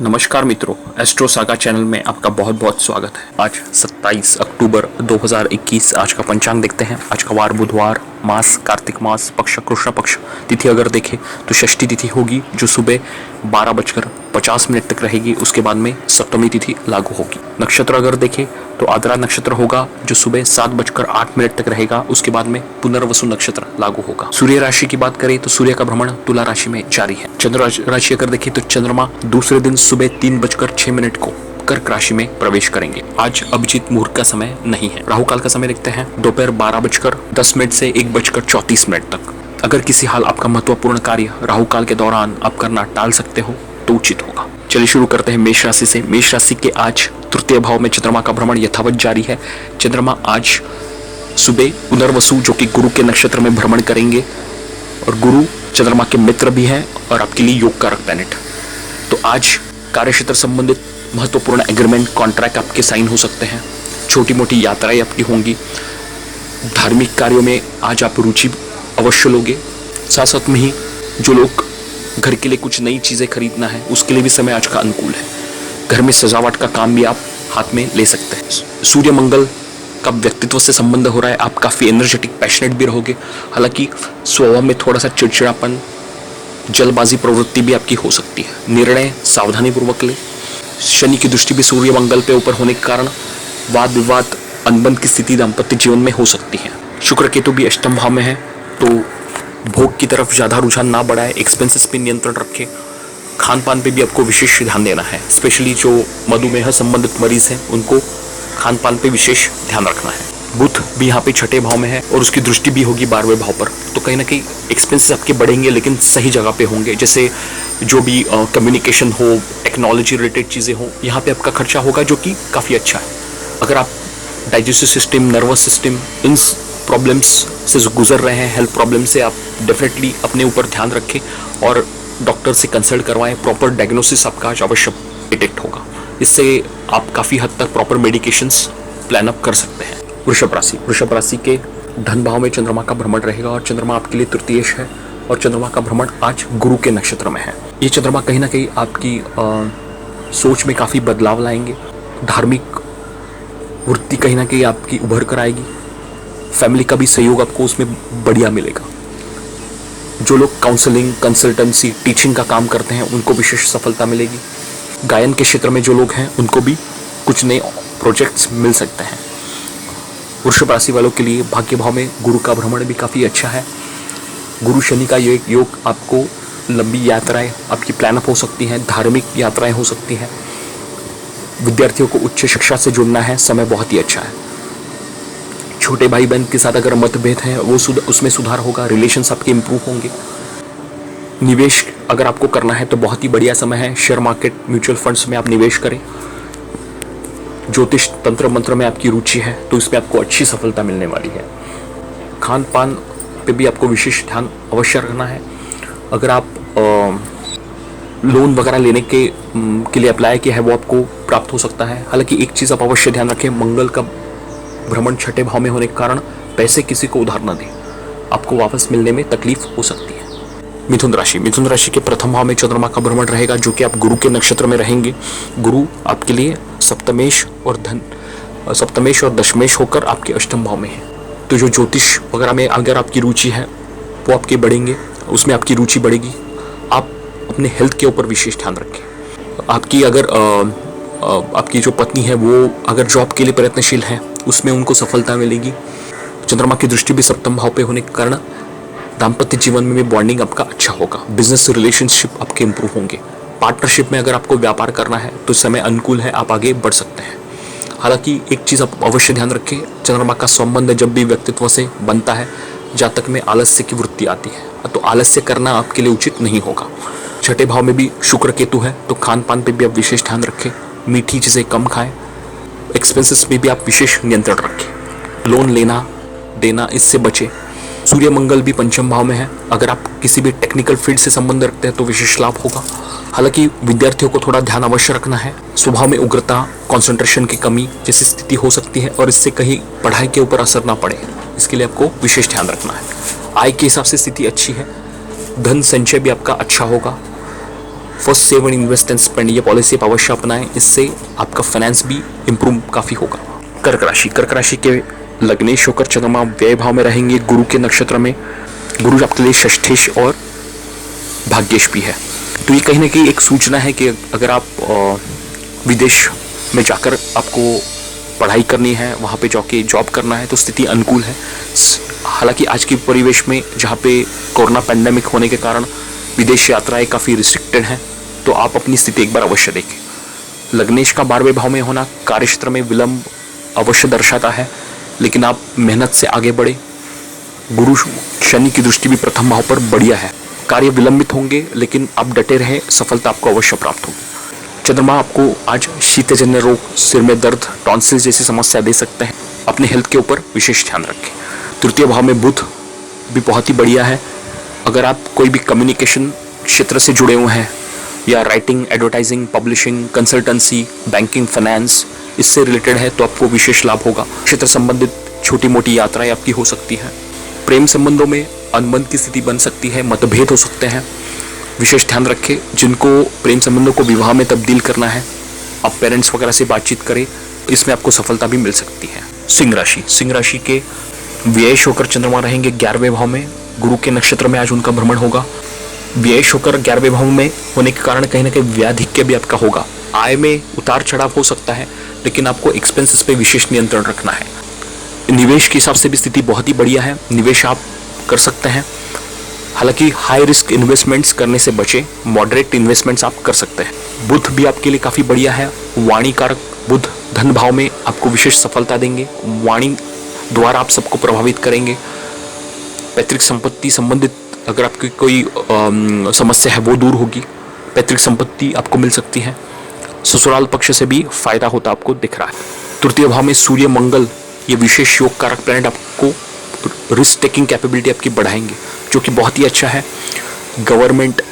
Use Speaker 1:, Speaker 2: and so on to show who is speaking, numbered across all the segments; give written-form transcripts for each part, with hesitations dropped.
Speaker 1: नमस्कार मित्रों, astro saga channel में आपका बहुत बहुत स्वागत है। आज 27 अक्टूबर 2021 आज का पंचांग देखते हैं। आज का वार बुधवार, मास कार्तिक मास, पक्ष कृष्ण पक्ष, तिथि अगर देखें तो षष्ठी तिथि होगी जो सुबह 12:50 तक रहेगी। उसके बाद में सप्तमी तिथि लागू होगी। नक्षत्र अगर देखें तो आद्रा नक्षत्र होगा जो सुबह 7:08 तक रहेगा। उसके बाद में पुनर्वसु नक्षत्र लागू होगा। सूर्य राशि की बात करें तो सूर्य का भ्रमण तुला राशि में जारी है। चंद्र राशि अगर देखें तो चंद्रमा दूसरे दिन सुबह 3:06 को कर्क राशि में प्रवेश करेंगे। आज अभिजीत मुहूर्त का समय नहीं है। राहु काल का समय देखते हैं दोपहर 12:10 से 1:34 तक। अगर किसी हाल आपका महत्वपूर्ण कार्य राहु काल के दौरान आप करना टाल सकते हो तो उचित होगा। चलिए शुरू करते हैं मेष राशि से। मेष राशि के आज तृतीय भाव में चंद्रमा का भ्रमण यथावत जारी है। चंद्रमा आज सुबह पुनर्वसु जो कि गुरु के नक्षत्र में भ्रमण करेंगे और गुरु चंद्रमा के मित्र भी हैं और आपके लिए योग कारक प्लैनेट। तो आज कार्यक्षेत्र संबंधित महत्वपूर्ण एग्रीमेंट कॉन्ट्रैक्ट आपके साइन हो सकते हैं। छोटी मोटी यात्राएं आपकी होंगी। धार्मिक कार्यों में आज आप रुचि अवश्य लोगे। साथ साथ में ही जो लोग घर के लिए कुछ नई चीजें खरीदना है उसके लिए भी समय आज का अनुकूल है। घर में सजावट का काम भी आप हाथ में ले सकते हैं। सूर्य मंगल का व्यक्तित्व से संबंध हो रहा है। आप काफी एनर्जेटिक पैशनेट भी रहोगे। हालांकि स्वभाव में थोड़ा सा चिड़चिड़ापन, जल्दबाजी प्रवृत्ति भी आपकी हो सकती है। निर्णय सावधानी पूर्वक ले। शनि की दृष्टि भी सूर्य मंगल पे ऊपर होने के कारण वाद विवाद, अनबन की स्थिति दाम्पत्य जीवन में हो सकती है। शुक्र केतु भी अष्टम भाव में है तो भोग की तरफ ज्यादा रुझान ना बढ़ाए। एक्सपेंसेस पे नियंत्रण रखें। खान पान पे भी आपको विशेष ध्यान देना है। स्पेशली जो मधुमेह संबंधित मरीज हैं उनको खान पान पे विशेष ध्यान रखना है। बुध भी यहाँ पे छठे भाव में है और उसकी दृष्टि भी होगी 12वें भाव पर। तो कहीं ना कहीं एक्सपेंसेस आपके बढ़ेंगे लेकिन सही जगह पे होंगे। जैसे जो भी कम्युनिकेशन हो, टेक्नोलॉजी रिलेटेड चीज़ें हो, यहाँ पे आपका खर्चा होगा जो कि काफ़ी अच्छा है। अगर आप डाइजेस्टिव सिस्टम, नर्वस सिस्टम, इन प्रॉब्लम्स से गुजर रहे हैं, हेल्थ प्रॉब्लम से, आप डेफिनेटली अपने ऊपर ध्यान रखें और डॉक्टर से कंसल्ट करवाएं। प्रॉपर डायग्नोसिस आपका आज अवश्य डिटेक्ट होगा। इससे आप काफ़ी हद तक प्रॉपर मेडिकेशंस प्लान अप कर सकते हैं। वृषभ राशि के धन भाव में चंद्रमा का भ्रमण रहेगा और चंद्रमा आपके लिए तृतीयेश है और चंद्रमा का भ्रमण आज गुरु के नक्षत्र में है। ये चंद्रमा कहीं ना कहीं आपकी सोच में काफ़ी बदलाव लाएंगे। धार्मिक वृत्ति कहीं ना कहीं आपकी उभर कर आएगी। फैमिली का भी सहयोग आपको उसमें बढ़िया मिलेगा। जो लोग काउंसलिंग, कंसल्टेंसी, टीचिंग का काम करते हैं उनको विशेष सफलता मिलेगी। गायन के क्षेत्र में जो लोग हैं उनको भी कुछ नए प्रोजेक्ट्स मिल सकते हैं। वृषभ राशि वालों के लिए भाग्य भाव में गुरु का भ्रमण भी काफ़ी अच्छा है। गुरु शनि का योग आपको लंबी यात्राएं आपकी प्लान अप हो सकती हैं। धार्मिक यात्राएं हो सकती हैं। विद्यार्थियों को उच्च शिक्षा से जुड़ना है, समय बहुत ही अच्छा है। छोटे भाई बहन के साथ अगर मतभेद है वो उसमें सुधार होगा। रिलेशंस आपके इंप्रूव होंगे। निवेश अगर आपको करना है तो बहुत ही बढ़िया समय है। शेयर मार्केट, म्यूचुअल फंड्स में आप निवेश करें। ज्योतिष, तंत्र मंत्र में आपकी रुचि है तो इसमें आपको अच्छी सफलता मिलने वाली है। खान पान पे भी आपको विशेष ध्यान अवश्य रखना है। अगर आप लोन वगैरह लेने के लिए अप्लाई किया है वो आपको प्राप्त हो सकता है। हालांकि एक चीज़ आप अवश्य ध्यान रखें, मंगल का भ्रमण छठे भाव में होने के कारण पैसे किसी को उधार न दें, आपको वापस मिलने में तकलीफ हो सकती है। मिथुन राशि के प्रथम भाव में चंद्रमा का भ्रमण रहेगा जो कि आप गुरु के नक्षत्र में रहेंगे। गुरु आपके लिए सप्तमेश और दशमेश होकर आपके अष्टम भाव में है। तो जो ज्योतिष वगैरह में अगर आपकी रुचि है वो आपके बढ़ेंगे, उसमें आपकी रुचि बढ़ेगी। आप अपने हेल्थ के ऊपर विशेष ध्यान रखें। आपकी अगर आपकी जो पत्नी है वो अगर जॉब के लिए प्रयत्नशील है उसमें उनको सफलता मिलेगी। चंद्रमा की दृष्टि भी सप्तम भाव पे होने के कारण दाम्पत्य जीवन में भी बॉन्डिंग आपका अच्छा होगा। बिजनेस रिलेशनशिप आपके इंप्रूव होंगे। पार्टनरशिप में अगर आपको व्यापार करना है तो समय अनुकूल है, आप आगे बढ़ सकते हैं। हालांकि एक चीज़ आप अवश्य ध्यान रखें, चंद्रमा का संबंध जब भी व्यक्तित्व से बनता है जातक में आलस्य की वृत्ति आती है तो आलस्य करना आपके लिए उचित नहीं होगा। छठे भाव में भी शुक्र केतु है तो खान पान पे भी आप विशेष ध्यान रखें। मीठी चीज़ें कम खाएं। एक्सपेंसेस में भी आप विशेष नियंत्रण रखें। लोन लेना देना इससे बचें। सूर्य मंगल भी पंचम भाव में है। अगर आप किसी भी टेक्निकल फील्ड से संबंध रखते हैं तो विशेष लाभ होगा। हालांकि विद्यार्थियों को थोड़ा ध्यान अवश्य रखना है। स्वभाव में उग्रता, कंसंट्रेशन की कमी जैसी स्थिति हो सकती है और इससे कहीं पढ़ाई के ऊपर असर ना पड़े, इसके लिए आपको विशेष ध्यान रखना है। आय के हिसाब से स्थिति अच्छी है। धन संचय भी आपका अच्छा होगा। First save and invest and spend ये पॉलिसी आप अवश्य अपनाएं, इससे आपका फाइनेंस भी इम्प्रूव काफ़ी होगा। कर्क राशि के लग्नेश होकर चंद्रमा व्यय भाव में रहेंगे गुरु के नक्षत्र में। गुरु आपके लिए षष्ठेश और भाग्येश भी है, तो ये कहीं ना कहीं एक सूचना है कि अगर आप विदेश में जाकर आपको पढ़ाई करनी है, वहाँ पे जाके जॉब करना है, तो स्थिति अनुकूल है। हालांकि आज के परिवेश में जहाँ पे कोरोना पैंडेमिक होने के कारण विदेश यात्राएं काफ़ी रिस्ट्रिक्टेड हैं, तो आप अपनी स्थिति एक बार अवश्य देखें। लग्नेश का 12वें भाव में होना कार्यक्षेत्र में विलंब अवश्य दर्शाता है, लेकिन आप मेहनत से आगे बढ़े। गुरु शनि की दृष्टि भी प्रथम भाव पर बढ़िया है। कार्य विलंबित होंगे, लेकिन आप डटे रहे, सफलता आपको अवश्य प्राप्त होगी। चंद्रमा आपको आज शीतजन्य रोग, सिर में दर्द, टॉन्सिल जैसी समस्या दे सकते हैं। अपने हेल्थ के ऊपर विशेष ध्यान रखें। तृतीय भाव में बुध भी बहुत ही बढ़िया है। अगर आप कोई भी कम्युनिकेशन क्षेत्र से जुड़े हुए हैं या writing, advertising, publishing, consultancy, banking, finance इससे रिलेटेड है, तो आपको विशेष लाभ होगा। क्षेत्र संबंधित छोटी मोटी यात्राएं आपकी हो सकती हैं। प्रेम संबंधों में अनबन की स्थिति बन सकती है, मतभेद हो सकते हैं। विशेष ध्यान रखें, जिनको प्रेम संबंधों को विवाह में तब्दील करना है, आप पेरेंट्स वगैरह से बातचीत करें, इसमें आपको सफलता भी मिल सकती है। सिंह राशि के व्ययश होकर चंद्रमा रहेंगे 11वें भाव में। गुरु के नक्षत्र में आज उनका भ्रमण होगा। व्ययश होकर 11वें भाव में होने के कारण कहीं ना कहीं व्याधिक्य भी आपका होगा। आय में उतार चढ़ाव हो सकता है, लेकिन आपको एक्सपेंसेस पे विशेष नियंत्रण रखना है। निवेश के हिसाब से भी स्थिति बहुत ही बढ़िया है, निवेश आप कर सकते हैं। हालांकि हाई रिस्क इन्वेस्टमेंट्स करने से बचें, मॉडरेट इन्वेस्टमेंट्स आप कर सकते हैं। बुध भी आपके लिए काफ़ी बढ़िया है। वाणी कारक बुध धन भाव में आपको विशेष सफलता देंगे। वाणी द्वारा आप सबको प्रभावित करेंगे। पैतृक संपत्ति संबंधित अगर आपकी कोई समस्या है वो दूर होगी। पैतृक संपत्ति आपको मिल सकती है। ससुराल पक्ष से भी फायदा होता आपको दिख रहा है। तृतीय भाव में सूर्य मंगल ये विशेष योग कारक प्लैनेट आपको रिस्क टेकिंग कैपेबिलिटी आपकी बढ़ाएंगे, जो कि बहुत ही अच्छा है। गवर्नमेंट,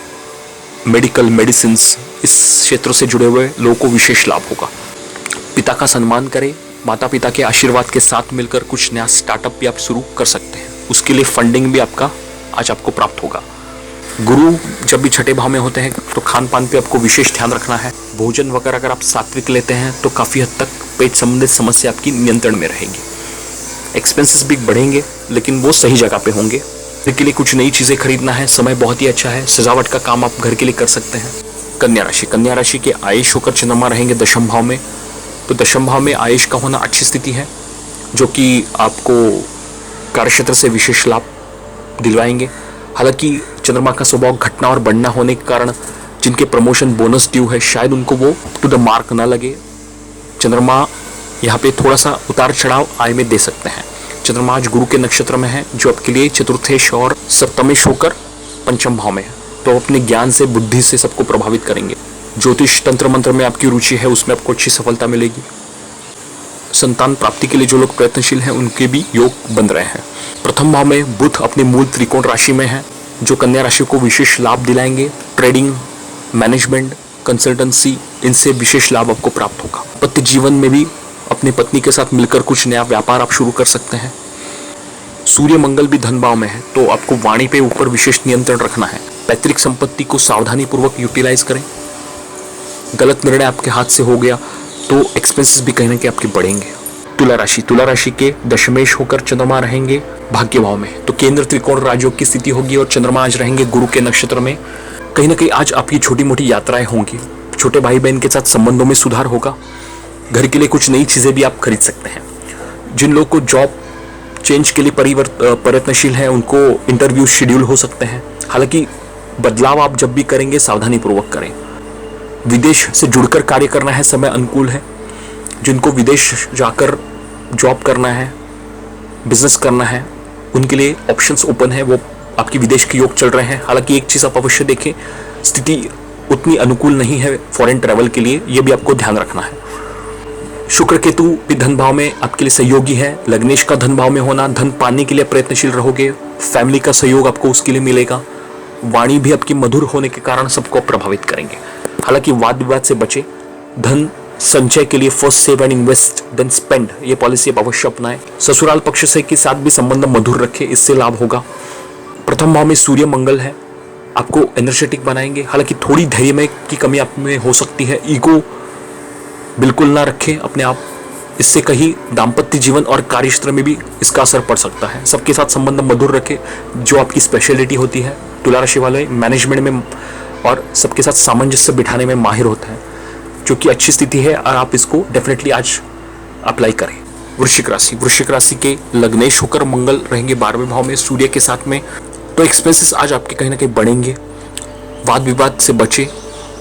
Speaker 1: मेडिकल, मेडिसिन इस क्षेत्र से जुड़े हुए लोगों को विशेष लाभ होगा। पिता का सम्मान करें। माता पिता के आशीर्वाद के साथ मिलकर कुछ नया स्टार्टअप भी आप शुरू कर सकते हैं। उसके लिए फंडिंग भी आज आपको प्राप्त होगा। गुरु जब भी छठे भाव में होते हैं तो खान पान पे आपको विशेष ध्यान रखना है। भोजन वगैरह अगर आप सात्विक लेते हैं तो काफ़ी हद तक पेट संबंधित समस्या आपकी नियंत्रण में रहेगी। एक्सपेंसेस भी बढ़ेंगे, लेकिन वो सही जगह पे होंगे। घर के लिए कुछ नई चीज़ें खरीदना है, समय बहुत ही अच्छा है। सजावट का काम आप घर के लिए कर सकते हैं। कन्या राशि के आयुष होकर चंद्रमा रहेंगे 10वें भाव में। तो 10वें भाव में आयुष का होना अच्छी स्थिति है, जो कि आपको कार्यक्षेत्र से विशेष लाभ दिलवाएंगे। हालांकि चंद्रमा का स्वभाव घटना और बढ़ना होने के कारण जिनके प्रमोशन बोनस ड्यू है, शायद उनको वो टू द मार्क ना लगे। चंद्रमा यहाँ पे थोड़ा सा उतार चढ़ाव आय में दे सकते हैं। चंद्रमा आज गुरु के नक्षत्र में है, जो आपके लिए चतुर्थेश और सप्तमेश होकर 5वें भाव में है। तो अपने ज्ञान से, बुद्धि से सबको प्रभावित करेंगे। ज्योतिष, तंत्र मंत्र में आपकी रुचि है, उसमें आपको अच्छी सफलता मिलेगी। संतान प्राप्ति के लिए जो लोग प्रयत्नशील हैं, उनके भी योग बन रहे हैं। प्रथम भाव में बुध अपनी मूल त्रिकोण राशि में है, जो कन्या राशि को विशेष लाभ दिलाएंगे। ट्रेडिंग, मैनेजमेंट, कंसल्टेंसी, इनसे विशेष लाभ आपको प्राप्त होगा। पति जीवन में भी अपनी पत्नी के साथ मिलकर कुछ नया व्यापार आप शुरू कर सकते हैं। सूर्य मंगल भी धन भाव में है, तो आपको वाणी पे ऊपर विशेष नियंत्रण रखना है। पैतृक संपत्ति को सावधानी पूर्वक यूटिलाइज करें। गलत निर्णय आपके हाथ से हो गया तो एक्सपेंसेस भी कहीं ना कहीं आपके बढ़ेंगे। तुला राशि के दशमेश होकर चंद्रमा रहेंगे भाग्य भाव में। तो केंद्र त्रिकोण राजयोग की स्थिति होगी और चंद्रमा आज रहेंगे गुरु के नक्षत्र में। कहीं ना कहीं आज आपकी छोटी मोटी यात्राएं होंगी। छोटे भाई बहन के साथ संबंधों में सुधार होगा। घर के लिए कुछ नई चीज़ें भी आप खरीद सकते हैं। जिन लोग को जॉब चेंज के लिए प्रयत्नशील हैं, उनको इंटरव्यू शेड्यूल हो सकते हैं। हालांकि बदलाव आप जब भी करेंगे सावधानी पूर्वक करें। विदेश से जुड़कर कार्य करना है, समय अनुकूल है। जिनको विदेश जाकर जॉब करना है, बिजनेस करना है, उनके लिए ऑप्शंस ओपन है। वो आपकी विदेश के योग चल रहे हैं। हालांकि एक चीज़ आप अवश्य देखें, स्थिति उतनी अनुकूल नहीं है फॉरेन ट्रैवल के लिए, ये भी आपको ध्यान रखना है। शुक्र केतु भी धन भाव में आपके लिए सहयोगी है। लग्नेश का धन भाव में होना, धन पाने के लिए प्रयत्नशील रहोगे। फैमिली का सहयोग आपको उसके लिए मिलेगा। वाणी भी आपकी मधुर होने के कारण सबको प्रभावित करेंगे। हालांकि वाद विवाद से बचे। धन संचय के लिए first save and invest then spend ये पॉलिसी आप अवश्य अपनाएं। ससुराल पक्ष से के साथ भी संबंध मधुर रखें, इससे लाभ होगा। प्रथम भाव में सूर्य मंगल है। आपको एनर्जेटिक बनाएंगे। हालांकि थोड़ी धैर्य में की कमी आप में हो सकती है। ईगो बिल्कुल ना रखें अपने आप, इससे कहीं दाम्पत्य जीवन और कार्यक्षेत्र में भी इसका असर पड़ सकता है। सबके साथ संबंध मधुर रखें, जो आपकी स्पेशलिटी होती है। तुला राशि वाले मैनेजमेंट में और सबके साथ सामंजस्य बिठाने में माहिर होता है, जो कि अच्छी स्थिति है और आप इसको डेफिनेटली आज अप्लाई करें। वृश्चिक राशि के लग्नेश होकर मंगल रहेंगे 12वें भाव में सूर्य के साथ में, तो एक्सपेंसेस आज आपके कहीं ना कहीं बढ़ेंगे। वाद विवाद से बचे।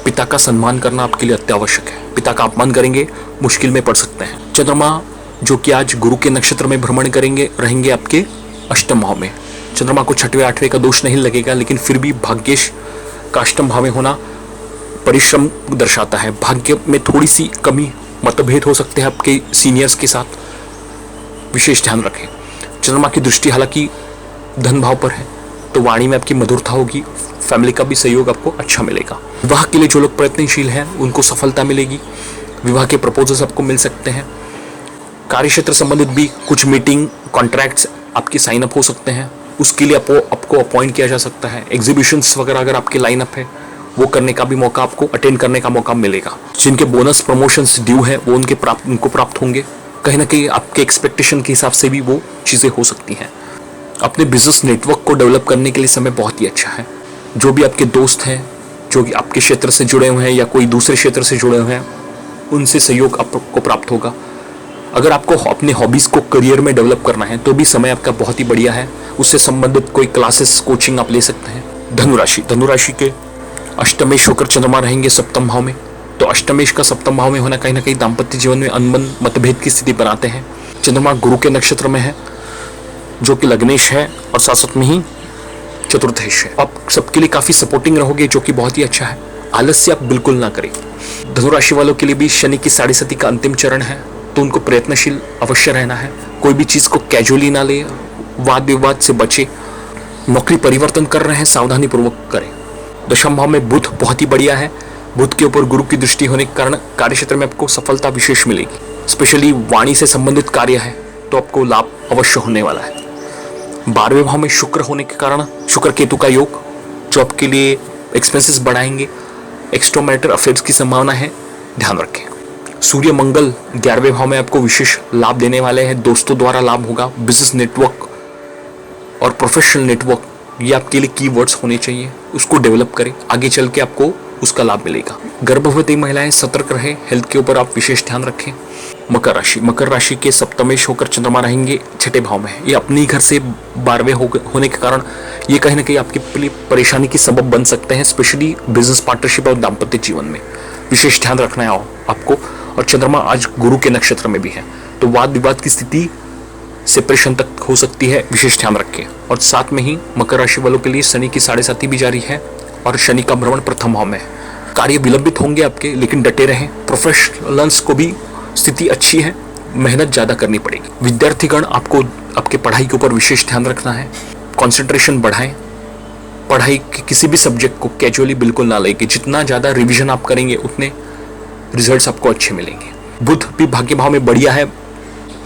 Speaker 1: पिता का सम्मान करना आपके लिए अत्यावश्यक है। पिता का अपमान करेंगे, मुश्किल में पड़ सकते हैं। चंद्रमा जो कि आज गुरु के नक्षत्र में भ्रमण करेंगे, रहेंगे आपके अष्टम भाव में। चंद्रमा को 6वें 8वें का दोष नहीं लगेगा, लेकिन फिर भी भाग्येश का अष्टम भाव में होना परिश्रम दर्शाता है। भाग्य में थोड़ी सी कमी, मतभेद हो सकते हैं आपके सीनियर्स के साथ, विशेष ध्यान रखें। चंद्रमा की दृष्टि हालांकि धन भाव पर है, तो वाणी में आपकी मधुरता होगी। फैमिली का भी सहयोग आपको अच्छा मिलेगा। विवाह के लिए जो लोग प्रयत्नशील हैं उनको सफलता मिलेगी। विवाह के प्रपोजल्स आपको मिल सकते हैं। कार्यक्षेत्र संबंधित भी कुछ मीटिंग, कॉन्ट्रैक्ट्स आपके साइन अप हो सकते हैं, उसके लिए आपको अपॉइंट किया जा सकता है। एग्जीबिशंस वगैरह अगर आपके लाइन अप है, वो करने का भी मौका, आपको अटेंड करने का मौका मिलेगा। जिनके बोनस प्रमोशंस ड्यू है वो उनको प्राप्त होंगे। कहीं ना कहीं आपके एक्सपेक्टेशन के हिसाब से भी वो चीज़ें हो सकती हैं। अपने बिजनेस नेटवर्क को डेवलप करने के लिए समय बहुत ही अच्छा है। जो भी आपके दोस्त हैं, जो कि आपके क्षेत्र से जुड़े हुए हैं या कोई दूसरे क्षेत्र से जुड़े हुए हैं, उनसे सहयोग आपको प्राप्त होगा। अगर आपको अपने हॉबीज़ को करियर में डेवलप करना है तो भी समय आपका बहुत ही बढ़िया है। उससे संबंधित कोई क्लासेस, कोचिंग आप ले सकते हैं। धनुराशि के अष्टमेश होकर चंद्रमा रहेंगे सप्तम भाव में, तो अष्टमेश का सप्तम भाव में होना कहीं ना कहीं दाम्पत्य जीवन में अनबन, मतभेद की स्थिति बनाते हैं। चंद्रमा गुरु के नक्षत्र में है, जो कि लग्नेश है और साथ में ही चतुर्थेश है। आप सबके लिए काफी सपोर्टिंग रहोगे, जो कि बहुत ही अच्छा है। आलस्य आप बिल्कुल ना करें। धनुराशि वालों के लिए भी शनि की 7.5 का अंतिम चरण है, तो उनको प्रयत्नशील अवश्य रहना है। कोई भी चीज को कैजुअली ना ले, वाद विवाद से बचे। नौकरी परिवर्तन कर रहे हैं, सावधानी पूर्वक करें। दशम भाव में बुध बहुत ही बढ़िया है। बुध के ऊपर गुरु की दृष्टि होने के कारण कार्यक्षेत्र में आपको सफलता विशेष मिलेगी। स्पेशली वाणी से संबंधित कार्य है तो आपको लाभ अवश्य होने वाला है। 12वें भाव में शुक्र होने के कारण शुक्र केतु का योग, जो आपके लिए एक्सपेंसेस बढ़ाएंगे। एक्स्ट्रा मैरिटल अफेयर्स की संभावना है, ध्यान रखें। सूर्य मंगल 11वें भाव में आपको विशेष लाभ देने वाले हैं। दोस्तों द्वारा लाभ होगा। बिजनेस नेटवर्क और प्रोफेशनल नेटवर्क, ये आपके लिए कीवर्ड्स होने चाहिए। उसको डेवलप करें, आगे चल के आपको उसका लाभ मिलेगा। गर्भवती महिलाएं सतर्क रहे, हेल्थ के ऊपर आप विशेष ध्यान रखें। मकर राशि के सप्तमेश होकर चंद्रमा रहेंगे 6ठे भाव में। ये अपनी घर से 12वें होने के कारण ये कहीं ना कहीं आपके लिए परेशानी की सबब बन सकते हैं। स्पेशली बिजनेस पार्टनरशिप और दाम्पत्य जीवन में विशेष ध्यान रखना है आपको। और चंद्रमा आज गुरु के नक्षत्र में भी है, तो वाद विवाद की स्थिति सेपरेशन तक हो सकती है, विशेष ध्यान रखें। और साथ में ही मकर राशि वालों के लिए शनि की 7.5 भी जारी है और शनि का भ्रमण प्रथम भाव में है। कार्य विलंबित होंगे आपके, लेकिन डटे रहें। प्रोफेशनल्स को भी स्थिति अच्छी है, मेहनत ज़्यादा करनी पड़ेगी। विद्यार्थीगण आपको आपके पढ़ाई के ऊपर विशेष ध्यान रखना है। कंसंट्रेशन बढ़ाएं। पढ़ाई के किसी भी सब्जेक्ट को कैजुअली बिल्कुल ना लेके, जितना ज़्यादा रिवीजन आप करेंगे उतने रिजल्ट्स आपको अच्छे मिलेंगे। बुध भी भाग्य भाव में बढ़िया है।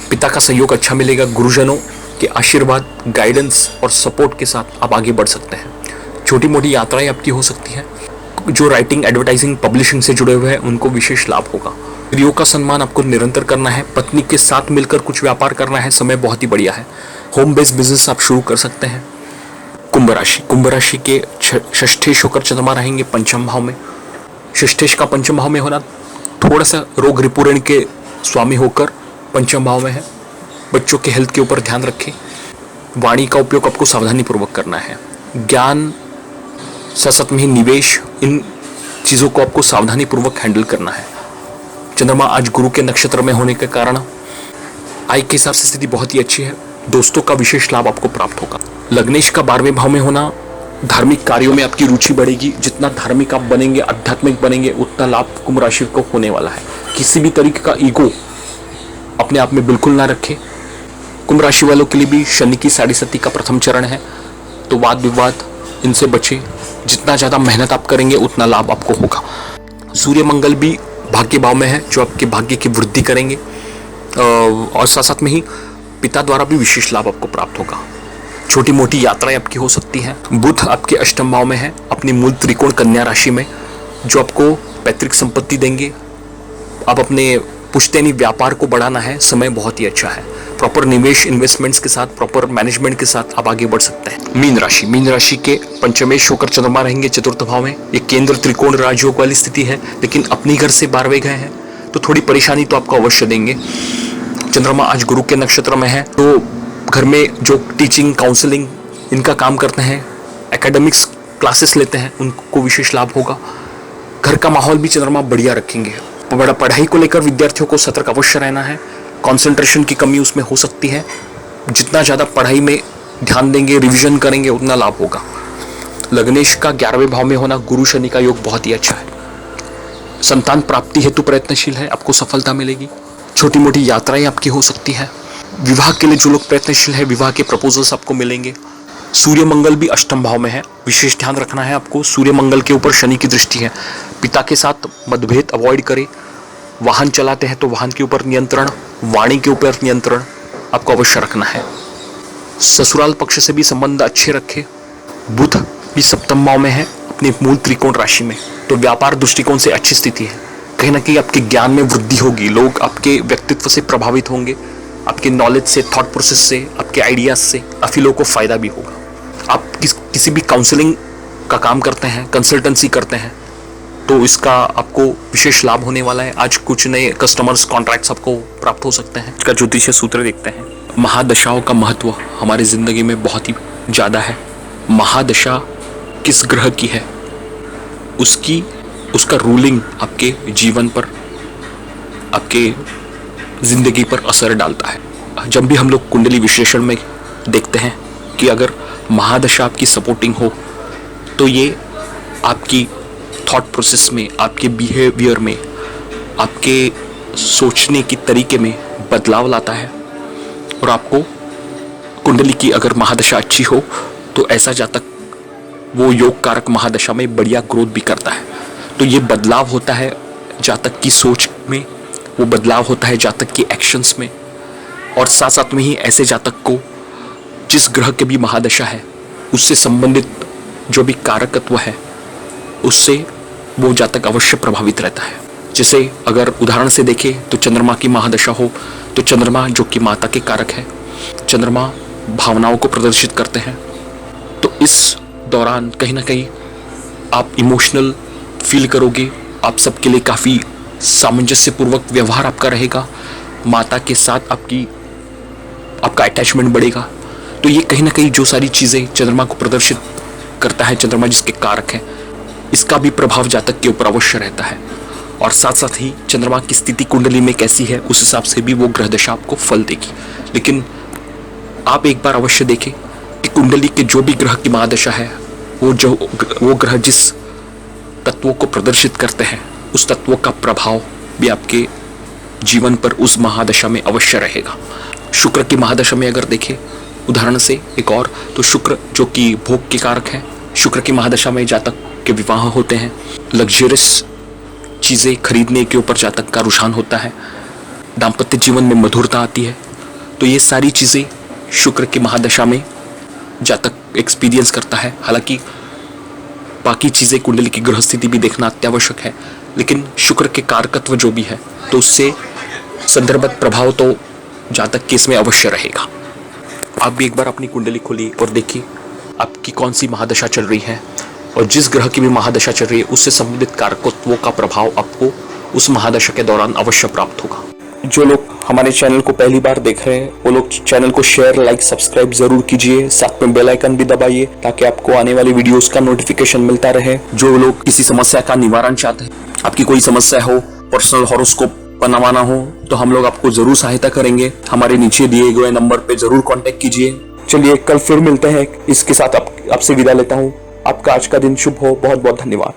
Speaker 1: पिता का सहयोग अच्छा मिलेगा। गुरुजनों के आशीर्वाद, गाइडेंस और सपोर्ट के साथ आप आगे बढ़ सकते हैं। छोटी मोटी यात्राएं आपकी हो सकती हैं। जो राइटिंग, एडवर्टाइजिंग, पब्लिशिंग से जुड़े हुए हैं उनको विशेष लाभ होगा। स्त्रियों का सम्मान आपको निरंतर करना है। पत्नी के साथ मिलकर कुछ व्यापार करना है, समय बहुत ही बढ़िया है। होम बेस्ड बिजनेस आप शुरू कर सकते हैं। कुंभ राशि के षष्ठेश होकर चंद्रमा रहेंगे पंचम भाव में। षष्ठेश का पंचम भाव में होना थोड़ा सा रोग रिपुरण के स्वामी होकर पंचम भाव में है। बच्चों के हेल्थ के ऊपर ध्यान रखें। वाणी का उपयोग आपको सावधानी पूर्वक करना है। ज्ञान, सतत में निवेश, इन चीज़ों को आपको सावधानी पूर्वक हैंडल करना है। चंद्रमा आज गुरु के नक्षत्र में होने के कारण आय के हिसाब से स्थिति बहुत ही अच्छी है। दोस्तों का विशेष लाभ आपको प्राप्त होगा। लग्नेश का 12वें भाव में होना, धार्मिक कार्यों में आपकी रुचि बढ़ेगी। जितना धार्मिक आप बनेंगे, आध्यात्मिक बनेंगे, उतना लाभ कुंभ राशि को होने वाला है। किसी भी तरीके का ईगो अपने आप में बिल्कुल ना रखें। कुंभ राशि वालों के लिए भी शनि की 7.5 का प्रथम चरण है, तो वाद विवाद इनसे बचे। जितना ज़्यादा मेहनत आप करेंगे उतना लाभ आपको होगा। सूर्य मंगल भी भाग्य भाव में है, जो आपके भाग्य की वृद्धि करेंगे और साथ साथ में ही पिता द्वारा भी विशेष लाभ आपको प्राप्त होगा। छोटी मोटी यात्राएं आपकी हो सकती हैं। बुध आपके अष्टम भाव में है, अपनी मूल त्रिकोण कन्या राशि में, जो आपको पैतृक संपत्ति देंगे। अब अपने पुश्तैनी व्यापार को बढ़ाना है, समय बहुत ही अच्छा है। प्रॉपर निवेश इन्वेस्टमेंट्स के साथ, प्रॉपर मैनेजमेंट के साथ आप आगे बढ़ सकते हैं। मीन राशि के पंचमेश होकर चंद्रमा रहेंगे चतुर्थ भाव में। ये केंद्र त्रिकोण राजयोग वाली स्थिति है, लेकिन अपनी घर से 12वें गए हैं तो थोड़ी परेशानी तो आपको अवश्य देंगे। चंद्रमा आज गुरु के नक्षत्र में है, तो घर में जो टीचिंग काउंसलिंग इनका काम करते हैं, एकेडमिक्स क्लासेस लेते हैं, उनको विशेष लाभ होगा। घर का माहौल भी चंद्रमा बढ़िया रखेंगे। बड़ा पढ़ाई को लेकर विद्यार्थियों को सतर्क अवश्य रहना है। कंसंट्रेशन की कमी उसमें हो सकती है। जितना ज़्यादा पढ़ाई में ध्यान देंगे, रिवीजन करेंगे, उतना लाभ होगा। लग्नेश का 11वें भाव में होना, गुरु शनि का योग बहुत ही अच्छा है। संतान प्राप्ति हेतु प्रयत्नशील है, आपको सफलता मिलेगी। छोटी मोटी यात्राएं आपकी हो सकती है। विवाह के लिए जो लोग प्रयत्नशील है, विवाह के प्रपोजल्स आपको मिलेंगे। सूर्य मंगल भी अष्टम भाव में है, विशेष ध्यान रखना है आपको। सूर्य मंगल के ऊपर शनि की दृष्टि है। पिता के साथ मतभेद अवॉइड करें। वाहन चलाते हैं तो वाहन के ऊपर नियंत्रण, वाणी के ऊपर नियंत्रण आपको अवश्य रखना है। ससुराल पक्ष से भी संबंध अच्छे रखें। बुध भी सप्तम भाव में है, अपनी मूल त्रिकोण राशि में, तो व्यापार दृष्टिकोण से अच्छी स्थिति है। कहीं ना कहीं आपके ज्ञान में वृद्धि होगी, लोग आपके व्यक्तित्व से प्रभावित होंगे, आपके नॉलेज से, थॉट प्रोसेस से, आपके आइडियाज से काफ़ी लोगों को फायदा भी होगा। आप किसी भी काउंसलिंग का काम करते हैं, कंसल्टेंसी करते हैं, तो इसका आपको विशेष लाभ होने वाला है। आज कुछ नए कस्टमर्स, कॉन्ट्रैक्ट्स आपको प्राप्त हो सकते हैं। इसका ज्योतिषीय सूत्र देखते हैं। महादशाओं का महत्व हमारी जिंदगी में बहुत ही ज़्यादा है। महादशा किस ग्रह की है, उसका रूलिंग आपके जीवन पर, आपके जिंदगी पर असर डालता है। जब भी हम लोग कुंडली विश्लेषण में देखते हैं कि अगर महादशा आपकी सपोर्टिंग हो, तो ये आपकी थॉट प्रोसेस में, आपके बिहेवियर में, आपके सोचने की तरीके में बदलाव लाता है। और आपको कुंडली की अगर महादशा अच्छी हो तो ऐसा जातक वो योग कारक महादशा में बढ़िया ग्रोथ भी करता है। तो ये बदलाव होता है जातक की सोच में, वो बदलाव होता है जातक की एक्शंस में, और साथ साथ में ही ऐसे जातक को जिस ग्रह के भी महादशा है उससे संबंधित जो भी कारकत्व है उससे वो जातक अवश्य प्रभावित रहता है। जैसे अगर उदाहरण से देखें तो चंद्रमा की महादशा हो तो चंद्रमा जो कि माता के कारक है, चंद्रमा भावनाओं को प्रदर्शित करते हैं, तो इस दौरान कहीं ना कहीं आप इमोशनल फील करोगे। आप सबके लिए काफ़ी सामंजस्यपूर्वक व्यवहार आपका रहेगा। माता के साथ आपका अटैचमेंट बढ़ेगा। तो ये कहीं ना कहीं जो सारी चीज़ें चंद्रमा को प्रदर्शित करता है, चंद्रमा जिसके कारक है, इसका भी प्रभाव जातक के ऊपर अवश्य रहता है। और साथ साथ ही चंद्रमा की स्थिति कुंडली में कैसी है उस हिसाब से भी वो ग्रह दशा आपको फल देगी। लेकिन आप एक बार अवश्य देखें कि कुंडली के जो भी ग्रह की महादशा है, वो ग्रह जिस तत्वों को प्रदर्शित करते हैं उस तत्वों का प्रभाव भी आपके जीवन पर उस महादशा में अवश्य रहेगा। शुक्र की महादशा में अगर देखें उदाहरण से एक और, तो शुक्र जो कि भोग के कारक है, शुक्र की महादशा में जातक के विवाह होते हैं, लग्जरियस चीज़ें खरीदने के ऊपर जातक का रुझान होता है, दाम्पत्य जीवन में मधुरता आती है। तो ये सारी चीज़ें शुक्र की महादशा में जातक एक्सपीरियंस करता है। हालांकि बाकी चीज़ें कुंडली की ग्रह स्थिति भी देखना अत्यावश्यक है, लेकिन शुक्र के कारकत्व जो भी है तो उससे संदर्भत प्रभाव तो जातक के इसमें अवश्य रहेगा। आप भी एक बार अपनी कुंडली खोलिए और देखिए आपकी कौन सी महादशा चल रही है, और जिस ग्रह की भी महादशा चल रही है उससे संबंधित कारकत्वों का प्रभाव आपको उस महादशा के दौरान अवश्य प्राप्त होगा। जो लोग हमारे चैनल को पहली बार देख रहे हैं वो लोग चैनल को शेयर, लाइक, सब्सक्राइब जरूर कीजिए। साथ में बेल आइकन भी दबाइए ताकि आपको आने वाली वीडियोस का नोटिफिकेशन मिलता रहे। जो लोग किसी समस्या का निवारण चाहते हैं, आपकी कोई समस्या हो, पर्सनल हॉरोस्कोप बनवाना हो, तो हम लोग आपको जरूर सहायता करेंगे। हमारे नीचे दिए गए नंबर पे जरूर कांटेक्ट कीजिए। चलिए कल फिर मिलते हैं। इसके साथ आपसे विदा लेता हूँ। आपका आज का दिन शुभ हो। बहुत बहुत धन्यवाद।